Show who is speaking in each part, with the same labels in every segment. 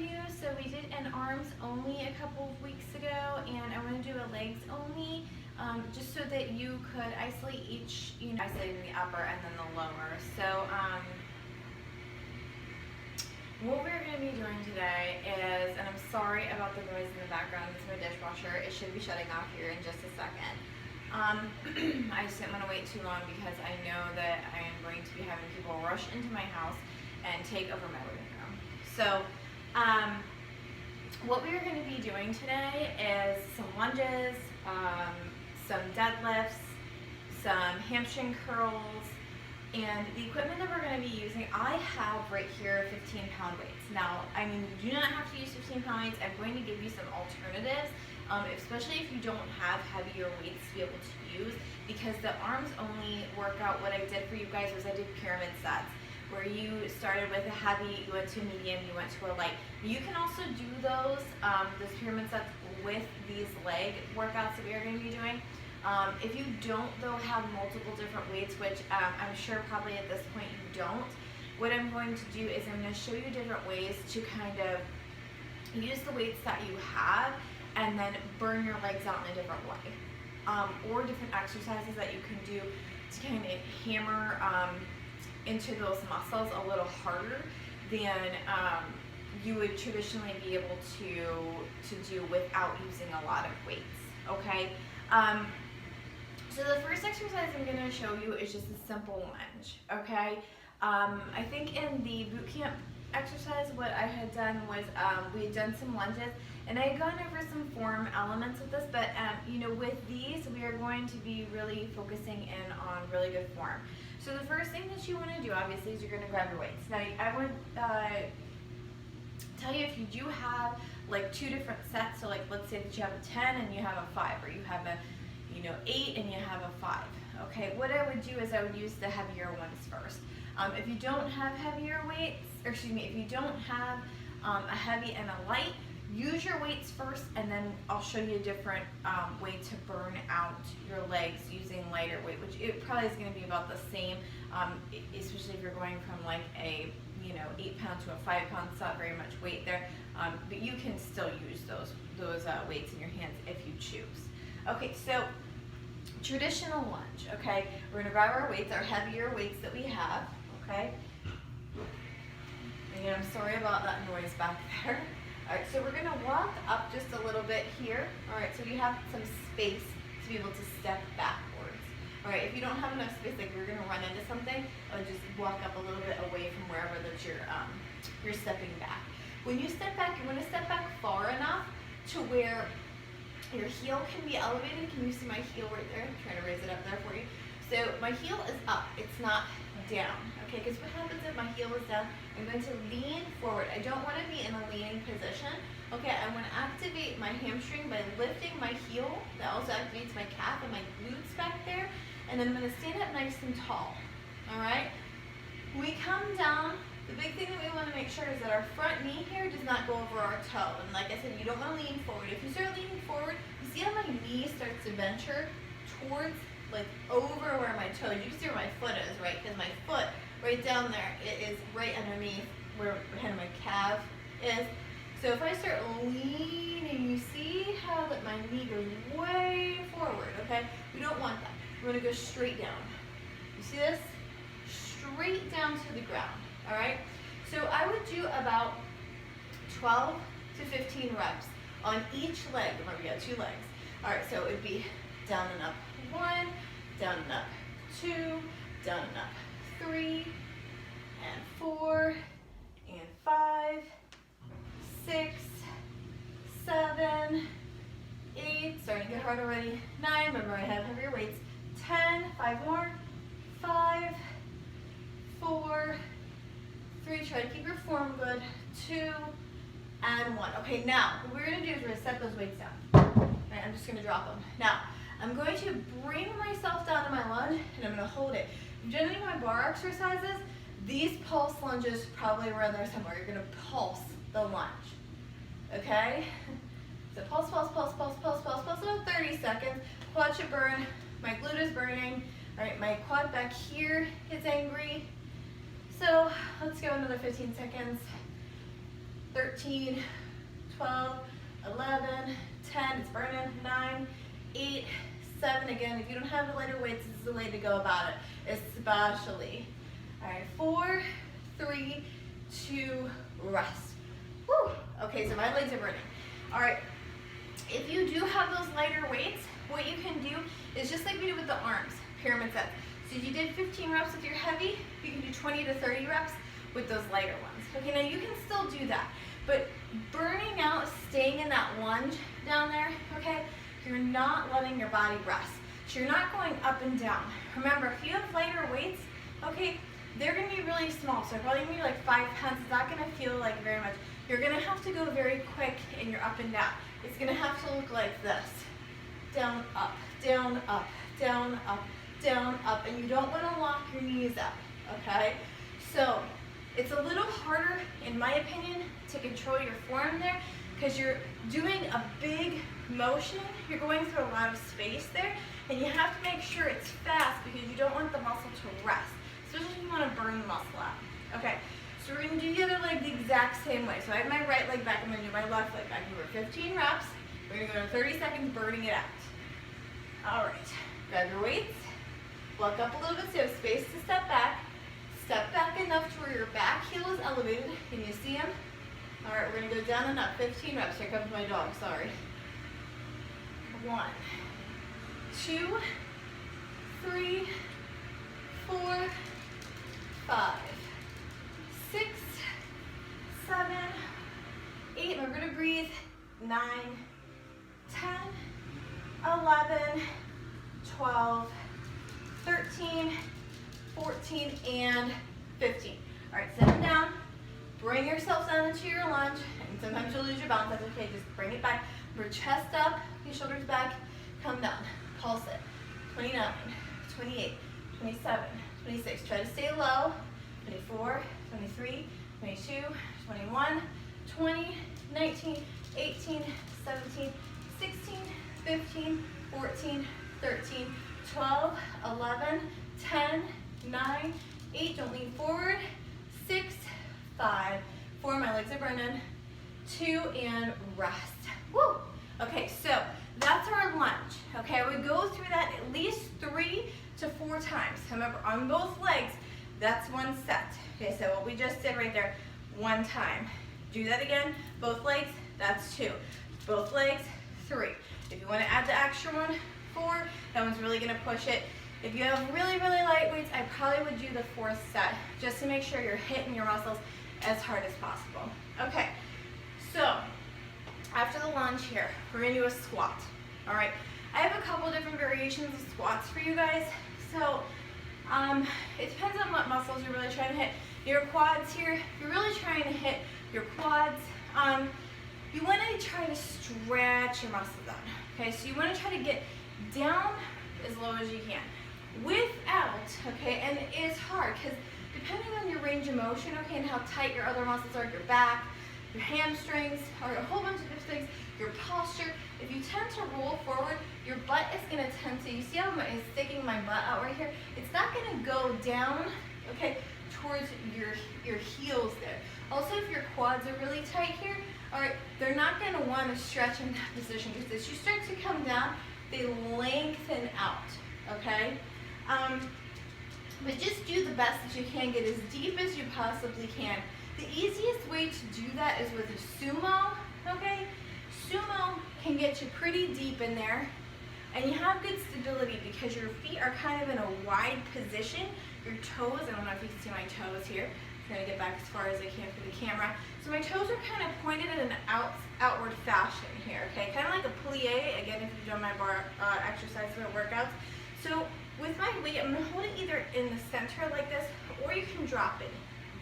Speaker 1: you. So we did an arms only a couple of weeks ago, and I want to do a legs only, just so that you could isolate each, isolating the upper and then the lower. So what we're going to be doing today is, and I'm sorry about the noise in the background, it's my dishwasher. It should be shutting off here in just a second. I just didn't want to wait too long because I know that I am going to be having people rush into my house and take over my living room. So what we are going to be doing today is some lunges, some deadlifts, some hamstring curls, and the equipment that we're going to be using, I have right here 15-pound weights. Now, I mean, you do not have to use 15-pound weights. I'm going to give you some alternatives, especially if you don't have heavier weights to be able to use, because the arms only workout, what I did for you guys was I did pyramid sets, where you started with a heavy, you went to a medium, you went to a light. You can also do those pyramid sets with these leg workouts that we are going to be doing. If you don't, though, have multiple different weights, which I'm sure probably at this point you don't, what I'm going to do is I'm going to show you different ways to kind of use the weights that you have and then burn your legs out in a different way. Or different exercises that you can do to kind of hammer into those muscles a little harder than you would traditionally be able to do without using a lot of weights, okay? So the first exercise I'm going to show you is just a simple lunge, okay? I think in the boot camp exercise what I had done was we had done some lunges, and I had gone over some form elements of this, but with these we are going to be really focusing in on really good form. So the first thing that you want to do, obviously, is you're going to grab your weights. Now, I would tell you, if you do have like two different sets, so like let's say that you have a 10 and you have a 5, or you have a 8 and you have a 5. Okay, what I would do is I would use the heavier ones first. If you don't have heavier weights, or excuse me, if you don't have a heavy and a light, use your weights first, and then I'll show you a different way to burn out your legs using lighter weight, which it probably is going to be about the same, especially if you're going from like a 8-pound to a 5-pound. It's not very much weight there, but you can still use those weights in your hands if you choose. Okay, so traditional lunge. Okay, we're going to grab our weights, our heavier weights that we have. Okay. Again, I'm sorry about that noise back there. All right, so we're going to walk up just a little bit here. All right, so you have some space to be able to step backwards. All right, if you don't have enough space, like you're going to run into something, just walk up a little bit away from wherever that you're stepping back. When you step back, you want to step back far enough to where your heel can be elevated. Can you see my heel right there? I'm trying to raise it up there for you. So my heel is up, it's not down. Okay, because what happens if my heel is down? I'm going to lean forward. I don't want to be in a leaning position. Okay, I want to activate my hamstring by lifting my heel. That also activates my calf and my glutes back there. And then I'm going to stand up nice and tall. All right? When we come down, the big thing that we want to make sure is that our front knee here does not go over our toe. And like I said, you don't want to lean forward. If you start leaning forward, you see how my knee starts to venture towards, like over where my toe is. You can see where my foot is, right? Because my foot right down there, it is right underneath where kind of my calf is. So if I start leaning, you see how that my knee goes way forward, okay? We don't want that. We're going to go straight down. You see this? Straight down to the ground. All right, so I would do about 12 to 15 reps on each leg. Remember, we got 2 legs. All right, so it would be down and up 1, down and up 2, down and up 3, and 4, and 5, 6, 7, 8, starting to get hard already, 9, remember I have heavier weights, 10, 5 more, 5, 4, 3, try to keep your form good, 2, and 1. Okay, now, what we're going to do is we're going to set those weights down. Right, I'm just going to drop them. Now, I'm going to bring myself down to my lunge, and I'm going to hold it. If you've done any of my bar exercises, these pulse lunges probably around there somewhere. You're going to pulse the lunge. Okay? So pulse, pulse, pulse, pulse, pulse, pulse, pulse, about 30 seconds. Quad should burn. My glute is burning. All right, my quad back here is angry. So let's go another 15 seconds. 13, 12, 11, 10, it's burning, 9, 8, 7, again, if you don't have the lighter weights, this is the way to go about it, especially. All right, 4, 3, 2, rest. Woo. Okay, so my legs are burning. All right, if you do have those lighter weights, what you can do is just like we did with the arms, pyramid sets. So if you did 15 reps with your heavy, you can do 20 to 30 reps with those lighter ones. Okay, now you can still do that, but burning out, staying in that lunge down there, okay, you're not letting your body rest. So you're not going up and down. Remember, if you have lighter weights, okay, they're gonna be really small. So probably maybe like 5 pounds, it's not gonna feel like very much. You're gonna have to go very quick in your up and down. It's gonna have to look like this. Down, up, down, up, down, up, down, up, and you don't want to lock your knees up, okay? So it's a little harder, in my opinion, to control your form there because you're doing a big motion. You're going through a lot of space there, and you have to make sure it's fast because you don't want the muscle to rest, especially if you want to burn the muscle out. Okay, so we're going to do the other leg the exact same way. So I have my right leg back, I'm going to do my left leg back. We're 15 reps. We're going to go to 30 seconds burning it out. All right, grab your weights, walk up a little bit so you have space to step back enough to where your back heel is elevated. Can you see him? All right, we're gonna go down and up, 15 reps. Here comes my dog, sorry. 1, 2, 3, 4, 5, 6, 7, 8, and we're gonna breathe, 9, 10, 11, 12, 13, 14, and 15. All right, sit them down. Bring yourself down into your lunge. And sometimes you'll lose your balance. That's okay. Just bring it back. Your chest up, your shoulders back. Come down. Pulse it. 29, 28, 27, 26. Try to stay low. 24, 23, 22, 21, 20, 19, 18, 17, 16, 15, 14, 13, 12, 11, 10, 9, 8, don't lean forward, 6, 5, 4, my legs are burning, 2, and rest. Woo! Okay, so that's our lunge. Okay, I would go through that at least 3 to 4 times. Remember, on both legs, that's 1 set. Okay, so what we just did right there, 1 time. Do that again, both legs, that's 2. Both legs, 3. If you want to add the extra one, 4, that one's really going to push it. If you have really, really light weights, I probably would do the 4th set just to make sure you're hitting your muscles as hard as possible. Okay, so after the lunge here, we're going to do a squat. All right, I have a couple different variations of squats for you guys. So it depends on what muscles you're really trying to hit. Your quads here, if you're really trying to hit your quads, you want to try to stretch your muscles out. Okay, so you want to try to get down as low as you can without, okay, and it is hard because depending on your range of motion, okay, and how tight your other muscles are, your back, your hamstrings, or a whole bunch of different things, your posture, if you tend to roll forward, your butt is going to tend to, you see how I'm sticking my butt out right here? It's not going to go down, okay, towards your heels there. Also, if your quads are really tight here, all right, they're not going to want to stretch in that position because as you start to come down, they lengthen out, okay? But just do the best that you can, get as deep as you possibly can. The easiest way to do that is with a sumo, okay? Sumo can get you pretty deep in there, and you have good stability because your feet are kind of in a wide position. Your toes, I don't know if you can see my toes here. I'm trying to get back as far as I can for the camera. So my toes are kind of pointed in an outward fashion here, okay? Kind of like a plie, again, if you've done my bar exercises or workouts. So with my weight, I'm gonna hold it either in the center like this, or you can drop it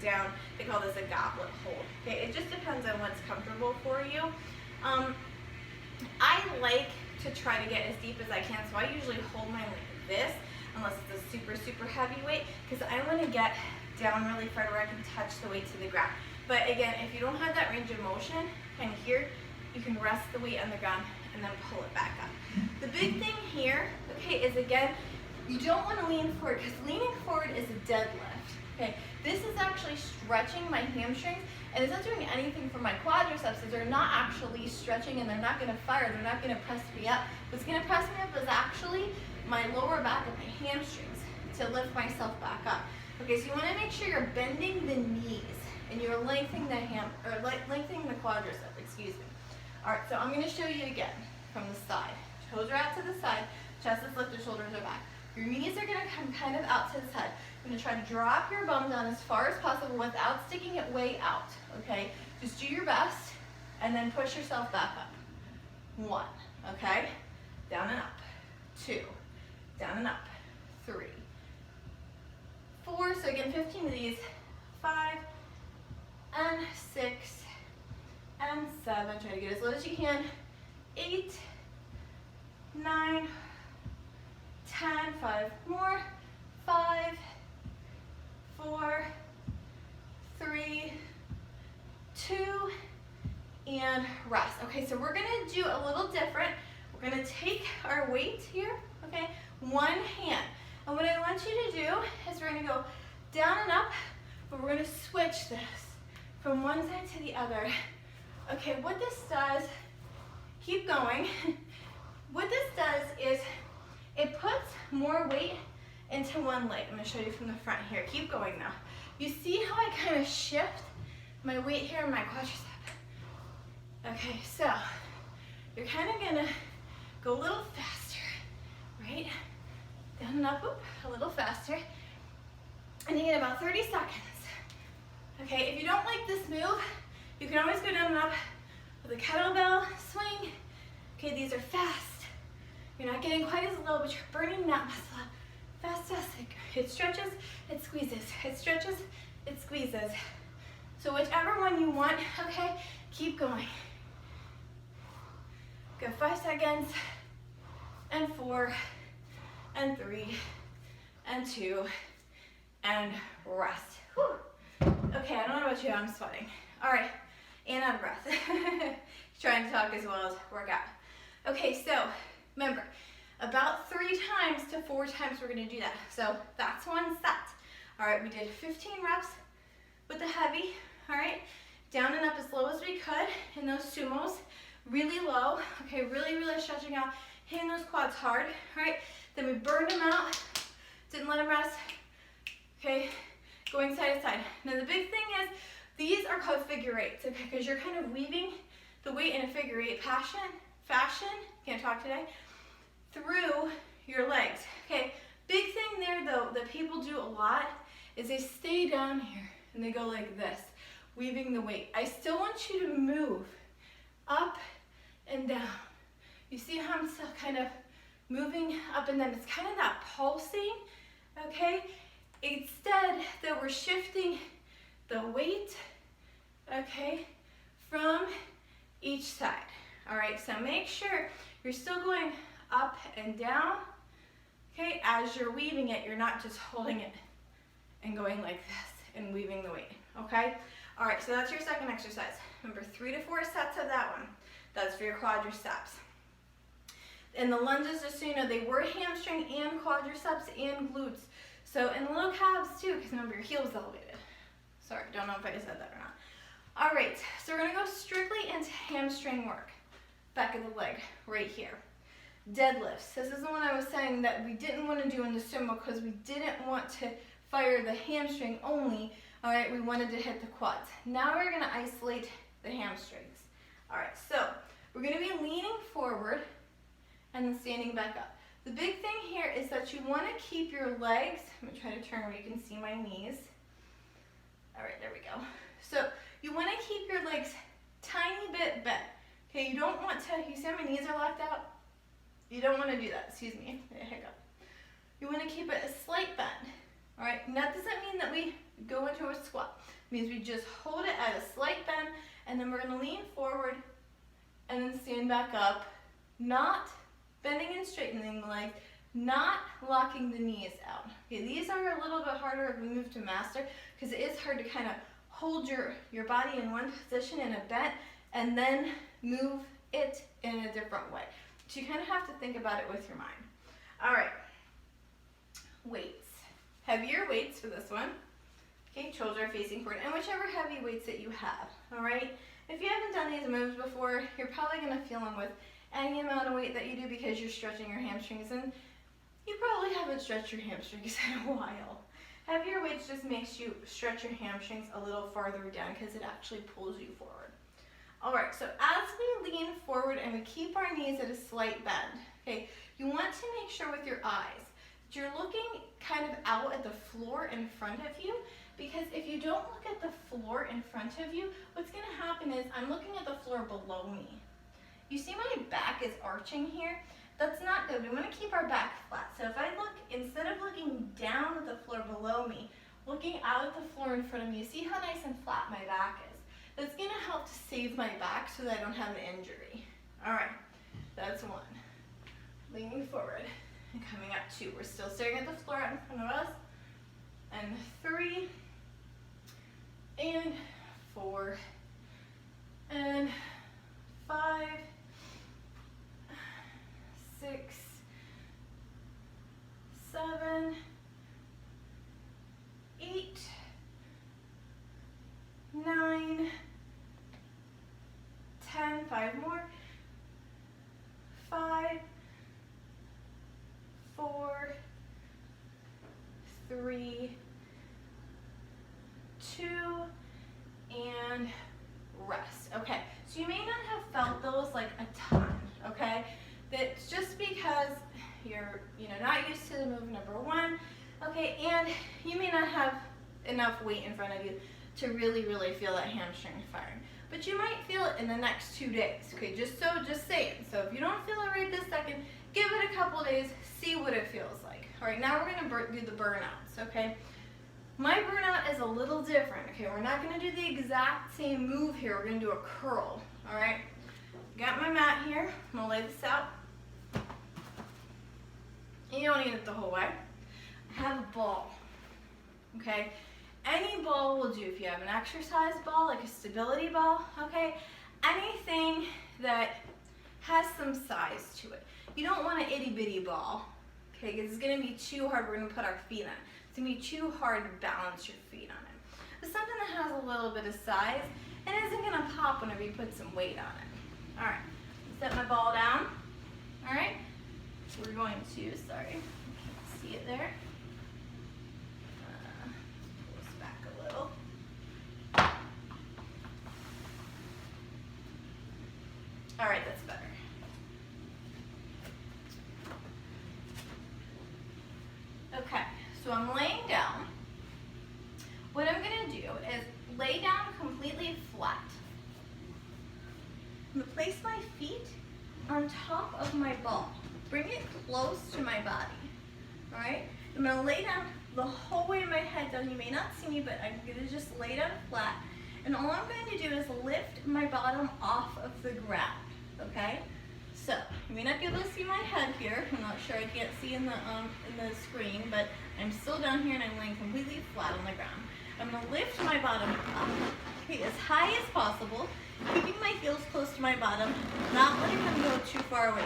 Speaker 1: down. They call this a goblet hold, okay? It just depends on what's comfortable for you. I like to try to get as deep as I can, so I usually hold mine like this, unless it's a super, super heavy weight, because I want to get down really far where I can touch the weight to the ground. But again, if you don't have that range of motion, and here, you can rest the weight on the ground and then pull it back up. The big thing here, okay, is again, you don't want to lean forward, because leaning forward is a deadlift, Okay, this is actually stretching my hamstrings, and it's not doing anything for my quadriceps, as they're not actually stretching and they're not gonna fire, they're not gonna press me up. What's gonna press me up is actually my lower back and my hamstrings to lift myself back up. Okay, so you wanna make sure you're bending the knees and you're lengthening the lengthening the quadricep, excuse me. All right, so I'm gonna show you again from the side. Toes are out to the side, chest is lifted, shoulders are back. Your knees are gonna come kind of out to the side. You're gonna try to drop your bum down as far as possible without sticking it way out, okay? Just do your best and then push yourself back up. 1, okay? Down and up. 2, down and up. 3, 4, so again, 15 of these. 5, and 6, and 7. Try to get as low as you can. 8, 9, 10, 5 more. 5, 4, 3, 2, and rest. Okay, so we're gonna do a little different. We're gonna take our weight here, okay? One hand. And what I want you to do is we're gonna go down and up, but we're gonna switch this from one side to the other. Okay, what this does, keep going. What this does is it puts more weight into one leg. I'm gonna show you from the front here. Keep going now. You see how I kind of shift my weight here in my quadricep? Okay, so you're kind of gonna go a little faster, right? Down and up, oop, a little faster. And you get about 30 seconds. Okay, if you don't like this move, you can always go down and up with a kettlebell swing. Okay, these are fast. You're not getting quite as low, but you're burning that muscle up. Fast, fast. It stretches, it squeezes. It stretches, it squeezes. So whichever one you want, okay, keep going. Go 5 seconds, and 4, and 3, and 2, and rest. Whew. Okay, I don't know about you, I'm sweating. All right, and out of breath. Trying to talk as well as work out. Okay, so remember, about 3 times to 4 times we're gonna do that. So that's one set. All right, we did 15 reps with the heavy, all right? Down and up as low as we could in those sumos, really low, okay, really, really stretching out, hitting those quads hard, all right? Then we burned them out, didn't let them rest, okay? Going side to side. Now the big thing is, these are called figure eights, okay? Because you're kind of weaving the weight in a figure eight fashion, can't talk today, through your legs, okay? Big thing there though, that people do a lot, is they stay down here and they go like this, weaving the weight. I still want you to move up and down. You see how I'm still kind of moving up and down? It's kind of that pulsing, okay? Instead that we're shifting the weight, okay, from each side. All right, so make sure you're still going up and down, okay? As you're weaving it, you're not just holding it and going like this and weaving the weight, okay? All right, so that's your second exercise. Remember, 3 to 4 sets of that one. That's for your quadriceps. And the lunges, just so you know, they were hamstring and quadriceps and glutes. So, and the low calves too, because remember, your heel is elevated. Sorry, don't know if I said that or not. All right, so we're gonna go strictly into hamstring work. Back of the leg, right here. Deadlifts. This is the one I was saying that we didn't want to do in the sumo because we didn't want to fire the hamstring only. All right, we wanted to hit the quads. Now we're gonna isolate the hamstrings. All right, so we're gonna be leaning forward and then standing back up. The big thing here is that you want to keep your legs, I'm going to try to turn where you can see my knees. All right, there we go. So you want to keep your legs tiny bit bent. Okay, you don't want to, you see how my knees are locked out? You don't want to do that, excuse me, a hiccup. You want to keep it a slight bend. All right, and that doesn't mean that we go into a squat. It means we just hold it at a slight bend, and then we're going to lean forward and then stand back up, not bending and straightening the legs, not locking the knees out. Okay, these are a little bit harder of a move to master because it is hard to kind of hold your body in one position in a bent and then move it in a different way. So you kind of have to think about it with your mind. All right, weights. Heavier weights for this one. Okay, shoulders are facing forward, and whichever heavy weights that you have, all right? If you haven't done these moves before, you're probably gonna feel them with any amount of weight that you do because you're stretching your hamstrings, and you probably haven't stretched your hamstrings in a while. Heavier weights just makes you stretch your hamstrings a little farther down because it actually pulls you forward. All right, so as we lean forward and we keep our knees at a slight bend, okay, you want to make sure with your eyes that you're looking kind of out at the floor in front of you, because if you don't look at the floor in front of you, what's gonna happen is I'm looking at the floor below me. You see my back is arching here? That's not good. We wanna keep our back flat. So if I look, instead of looking down at the floor below me, looking out at the floor in front of me, you see how nice and flat my back is? That's gonna help to save my back so that I don't have an injury. All right, that's one. Leaning forward and coming up, two. We're still staring at the floor out in front of us. And three, and four, and five, 6, 7, 8, 9, 10, 5 more, 5, 4, 3, 2, and rest. Okay, so you may not have felt those like a ton, okay? That's just because you're not used to the move number one, okay, and you may not have enough weight in front of you to really feel that hamstring firing. But you might feel it in the next 2 days, okay, just saying. So if you don't feel it right this second, give it a couple days, see what it feels like. All right, now we're gonna do the burnouts, okay? My burnout is a little different, okay? We're not gonna do the exact same move here. We're gonna do a curl, all right? Got my mat here. I'm gonna lay this out. And you don't need it the whole way. I have a ball, okay? Any ball will do. If you have an exercise ball, like a stability ball, okay? Anything that has some size to it. You don't want an itty bitty ball, okay? Because it's gonna be too hard. We're gonna put our feet on it. It's gonna be too hard to balance your feet on it. But something that has a little bit of size and isn't gonna pop whenever you put some weight on it. All right, set my ball down. All right, we're going to, sorry, you can't see it there. Pull this back a little. All right, that's better. Okay, so I'm laying down. What I'm gonna do is lay down completely flat. I'm gonna place my feet on top of my ball. Bring it close to my body, all right? I'm gonna lay down the whole way my head down. You may not see me, but I'm gonna just lay down flat. And all I'm going to do is lift my bottom off of the ground, okay? So, you may not be able to see my head here. I'm not sure, I can't see in the screen, but I'm still down here and I'm laying completely flat on the ground. I'm gonna lift my bottom up, okay, as high as possible, keeping my heels close to my bottom, not letting them go too far away.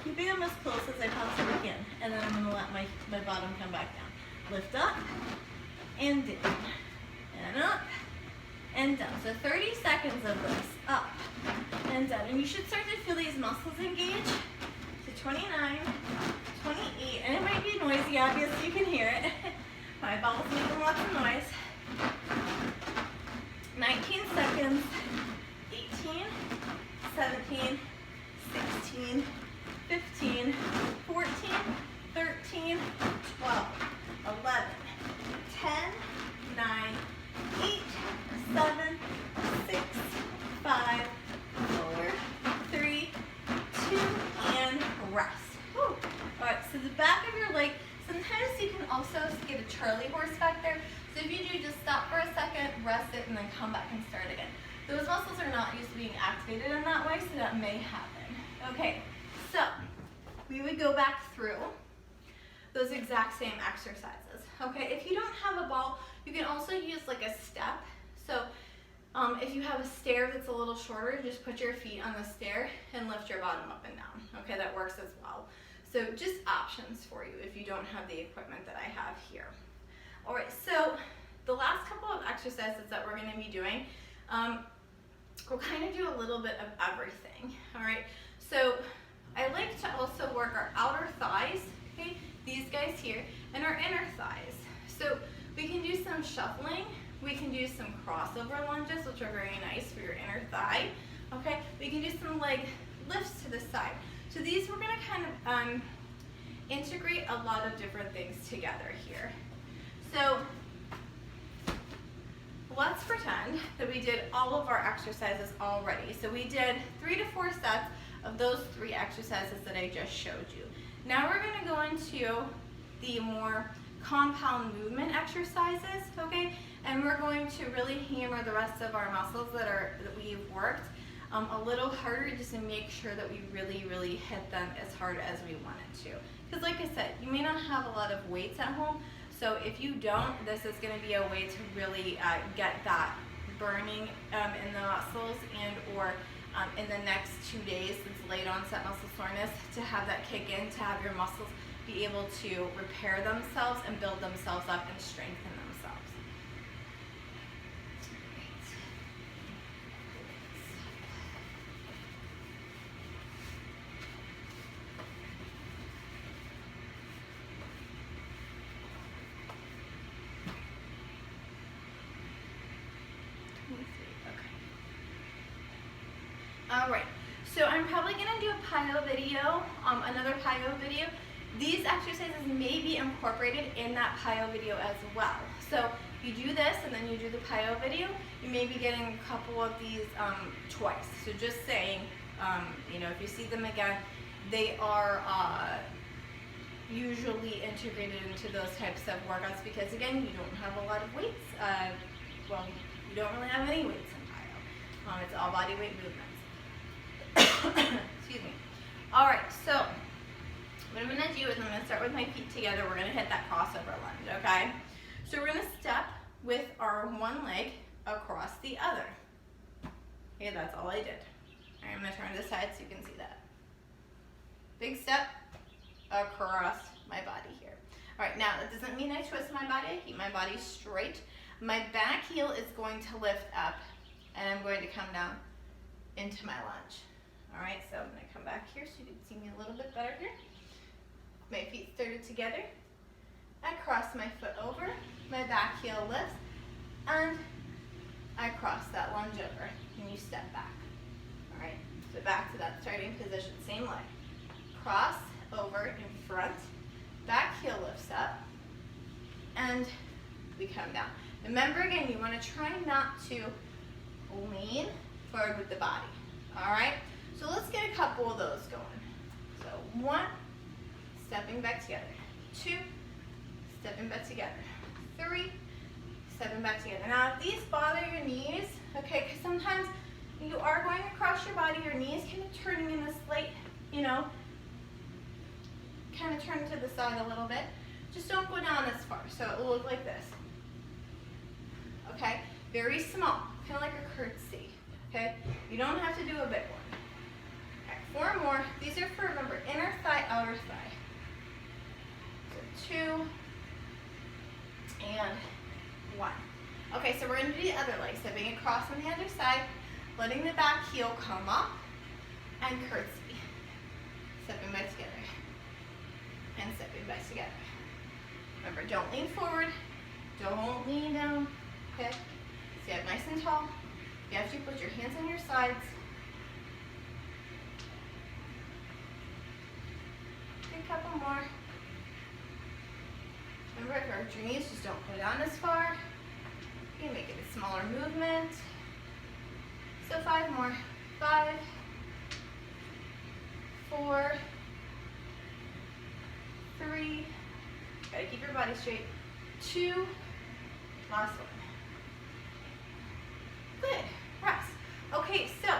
Speaker 1: Keeping them as close as I possibly can. And then I'm gonna let my bottom come back down. Lift up, and down, and up, and down. So 30 seconds of this, up, and down. And you should start to feel these muscles engage. So 29, 28, and it might be noisy, obviously you can hear it. My ball's making lots of noise. 19 seconds, 18, 17, 16, 15, 14, 13, 12, 11, 10, 9, 8, 7, 6, 5, 4, 3, 2, and rest. Whew. All right, so the back of your leg, sometimes you can also get a Charlie horse back there. So if you do, just stop for a second, rest it, and then come back and start again. Those muscles are not used to being activated in that way, so that may happen. Okay, so we would go back through those exact same exercises. Okay, if you don't have a ball, you can also use like a step. So if you have a stair that's a little shorter, just put your feet on the stair and lift your bottom up and down. Okay, that works as well. So just options for you if you don't have the equipment that I have here. All right, so the last couple of exercises that we're going to be doing, we'll kind of do a little bit of everything, all right? So I like to also work our outer thighs, okay, these guys here, and our inner thighs. So we can do some shuffling, we can do some crossover lunges, which are very nice for your inner thigh, okay? We can do some leg lifts to the side. So these we're going to kind of integrate a lot of different things together here. So let's pretend that we did all of our exercises already. So we did 3 to 4 sets of those 3 exercises that I just showed you. Now we're going to go into the more compound movement exercises, okay? And we're going to really hammer the rest of our muscles that we've worked a little harder, just to make sure that we really hit them as hard as we wanted to. Because like I said, you may not have a lot of weights at home, so if you don't, this is going to be a way to really get that burning in the muscles, and or in the next 2 days, since late onset muscle soreness, to have that kick in, to have your muscles be able to repair themselves and build themselves up and strengthen themselves. All right, so I'm probably going to do a PIO video, another PIO video. These exercises may be incorporated in that PIO video as well. So you do this and then you do the PIO video, you may be getting a couple of these twice. So just saying, you know, if you see them again, they are usually integrated into those types of workouts because, again, you don't have a lot of weights. Well, you don't really have any weights in PIO. It's all body weight movements. Excuse me. All right, so what I'm going to do is I'm going to start with my feet together. We're going to hit that crossover lunge, okay? So we're going to step with our one leg across the other. Okay, that's all I did. All right, I'm going to turn to the side so you can see that. Big step across my body here. All right, now that doesn't mean I twist my body. I keep my body straight. My back heel is going to lift up, and I'm going to come down into my lunge. All right, so I'm going to come back here so you can see me a little bit better here. My feet started together. I cross my foot over, my back heel lifts, and I cross that lunge over, and you step back. All right, so back to that starting position, same leg. Cross over in front, back heel lifts up, and we come down. Remember, again, you want to try not to lean forward with the body. All right, so let's get a couple of those going. So 1, stepping back together. 2, stepping back together. 3, stepping back together. Now, if these bother your knees, okay, because sometimes you are going across your body, your knees kind of turning in a slight, you know, kind of turn to the side a little bit. Just don't go down this far, so it will look like this. Okay, very small, kind of like a curtsy. Okay, you don't have to do a big one. All right, 4 more. These are for, remember, inner thigh, outer thigh. So 2 and 1. Okay, so we're going to do the other leg, stepping across on the other side, letting the back heel come up, and curtsy. Stepping back together, and stepping back together. Remember, don't lean forward, don't lean down, okay? Stay up nice and tall. You have to put your hands on your sides. A couple more. Remember, if our knees just don't go down as far. You can make it a smaller movement. So 5 more. 5, 4, 3. Gotta keep your body straight. 2. Last one. Good. Rest. Okay, so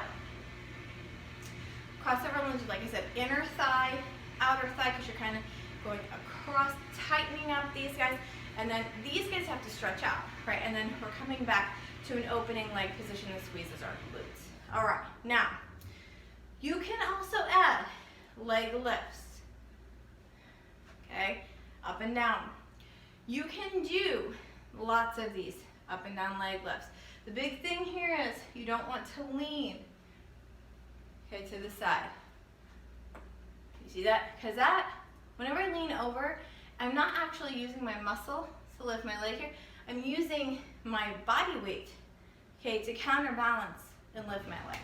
Speaker 1: crossover lunge, like I said, inner thigh, outer thigh, because you're kind of going across, tightening up these guys, and then these guys have to stretch out, right? And then we're coming back to an opening leg position that squeezes our glutes. All right, now you can also add leg lifts, okay, up and down. You can do Lots of these up and down leg lifts. The big thing here is you don't want to lean, okay, to the side. You see that? Because that, whenever I lean over, I'm not actually using my muscle to lift my leg here. I'm using my body weight, okay, to counterbalance and lift my leg.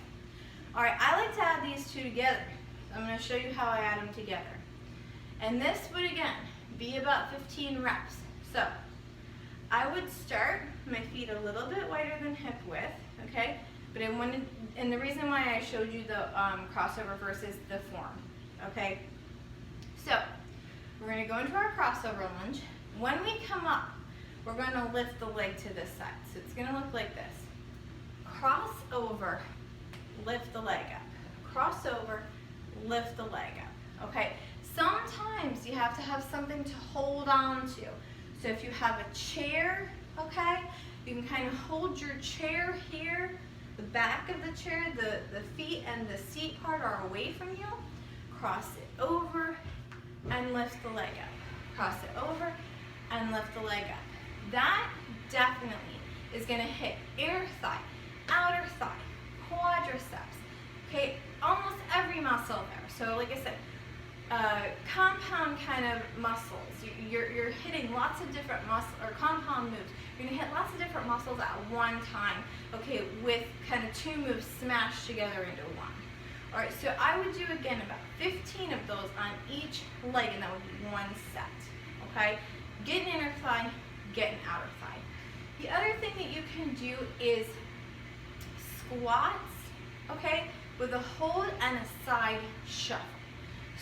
Speaker 1: All right, I like to add these two together. So I'm going to show you how I add them together. And this would, again, be about 15 reps. So I would start my feet a little bit wider than hip width, okay? But I wanted, and the reason why I showed you the crossover versus the form, okay? So we're going to go into our crossover lunge. When we come up, we're going to lift the leg to this side. So it's going to look like this. Cross over, lift the leg up. Cross over, lift the leg up, okay? Sometimes you have to have something to hold on to. So if you have a chair, okay, you can kind of hold your chair here. The back of the chair, the feet and the seat part are away from you. Cross it over and lift the leg up. Cross it over and lift the leg up. That definitely is going to hit inner thigh, outer thigh, quadriceps, okay, almost every muscle there. So like I said, compound kind of muscles. You're hitting lots of different muscle or compound moves. You're gonna hit lots of different muscles at one time, okay, with kind of two moves smashed together into one. All right, so I would do again about 15 of those on each leg, and that would be one set, okay? Get an inner thigh, get an outer thigh. The other thing that you can do is squats, okay, with a hold and a side shuffle.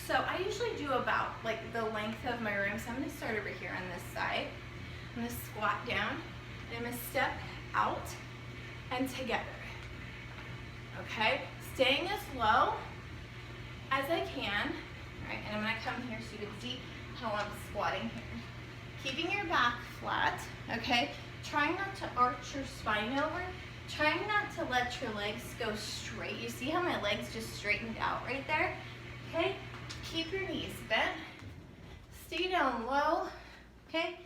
Speaker 1: So I usually do about like the length of my room. So I'm going to start over here on this side. I'm going to squat down and I'm going to step out and together. Okay, staying as low as I can. All right, and I'm going to come here so you can see how I'm squatting here. Keeping your back flat, okay? Trying not to arch your spine over. Trying not to let your legs go straight. You see how my legs just straightened out right there? Okay? Keep your knees bent. Stay down low, okay?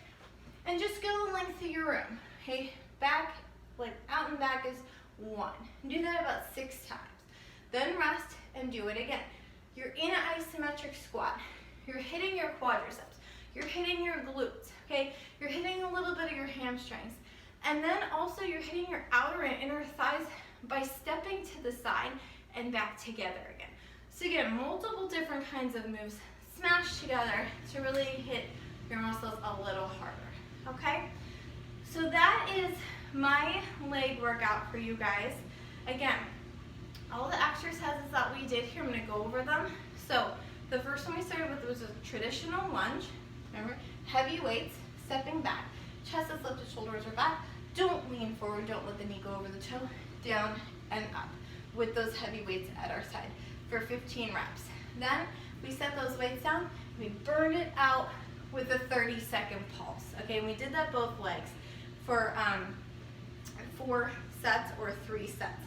Speaker 1: And just go the length of your room, okay? Back, like out and back is 1. Do that about 6 times. Then rest and do it again. You're in an isometric squat. You're hitting your quadriceps. You're hitting your glutes, okay? You're hitting a little bit of your hamstrings. And then also you're hitting your outer and inner thighs by stepping to the side and back together again. So again, multiple different kinds of moves smashed together to really hit your muscles a little harder, okay? So that is my leg workout for you guys. Again, all the exercises that we did here, I'm gonna go over them. So the first one we started with was a traditional lunge. Remember, heavy weights, stepping back. Chest is lifted, shoulders are back. Don't lean forward, don't let the knee go over the toe. Down and up with those heavy weights at our side for 15 reps. Then we set those weights down, we burn it out with a 30-second pulse. Okay, and we did that both legs for 4 sets or 3 sets,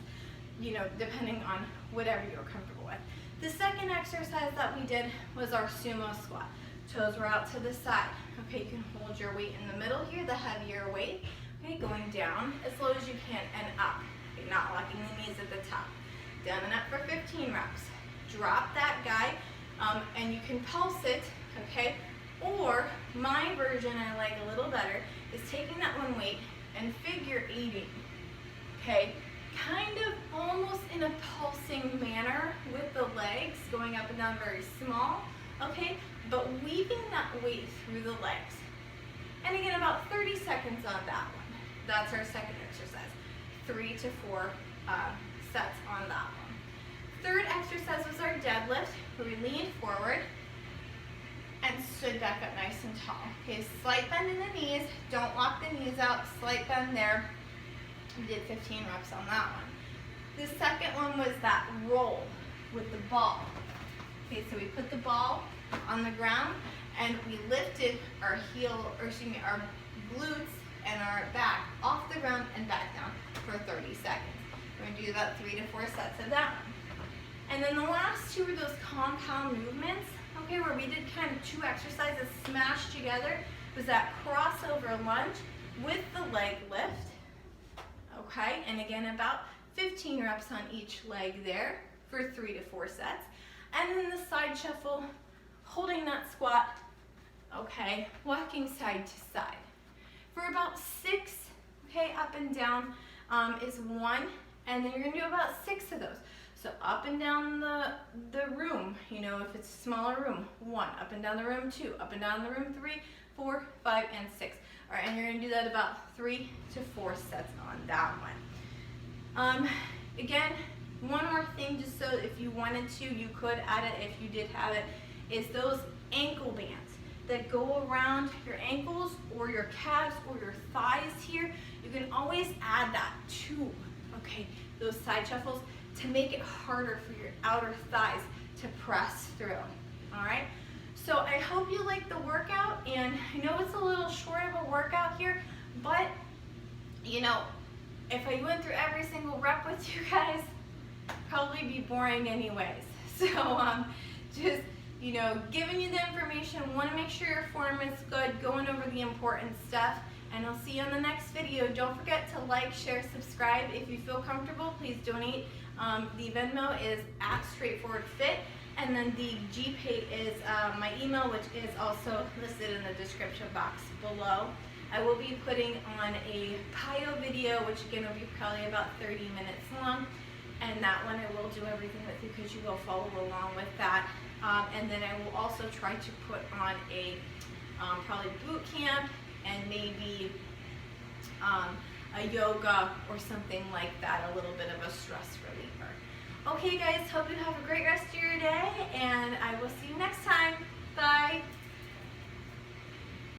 Speaker 1: you know, depending on whatever you're comfortable with. The second exercise that we did was our sumo squat. Toes were out to the side. Okay, you can hold your weight in the middle here, the heavier weight. Okay, going down as low as you can and up. Okay, not locking the knees at the top. Down and up for 15 reps. Drop that guy, and you can pulse it, okay? Or my version I like a little better is taking that one weight and figure eighting, okay? Kind of almost in a pulsing manner with the legs going up and down very small, okay? But weaving that weight through the legs. And again, about 30 seconds on that one. That's our second exercise. 3 to 4 sets on that one. Third exercise was our deadlift, where we leaned forward and stood back up nice and tall. Okay, slight bend in the knees. Don't lock the knees out. Slight bend there. We did 15 reps on that one. The second one was that roll with the ball. Okay, so we put the ball on the ground and we lifted our our glutes and our back off the ground and back down for 30 seconds. We're going to do about 3 to 4 sets of that one. And then the last 2 were those compound movements, okay, where we did kind of 2 exercises smashed together. It was that crossover lunge with the leg lift, okay? And again, about 15 reps on each leg there for 3 to 4 sets. And then the side shuffle, holding that squat, okay? Walking side to side. For about 6, okay, up and down is 1, and then you're gonna do about 6 of those. So up and down the room, you know, if it's a smaller room, 1, up and down the room, 2, up and down the room, 3, 4, 5, and 6. All right, and you're gonna do that about 3 to 4 sets on that one. Again, one more thing, just so if you wanted to, you could add it if you did have it, is those ankle bands that go around your ankles or your calves or your thighs here. You can always add that too, okay, those side shuffles, to make it harder for your outer thighs to press through, all right? So I hope you like the workout, and I know it's a little short of a workout here, but you know, if I went through every single rep with you guys, probably be boring anyways. So just, you know, giving you the information, want to make sure your form is good, going over the important stuff, and I'll see you on the next video. Don't forget to like, share, subscribe. If you feel comfortable, please donate. The Venmo is @straightforwardfit, and then the Gpay is my email, which is also listed in the description box below. I will be putting on a PIO video, which again will be probably about 30 minutes long, and that one I will do everything with you because you will follow along with that. And then I will also try to put on a probably boot camp and maybe a yoga or something like that, a little bit of a stress reliever. Okay guys, hope you have a great rest of your day, and I will see you next time. Bye.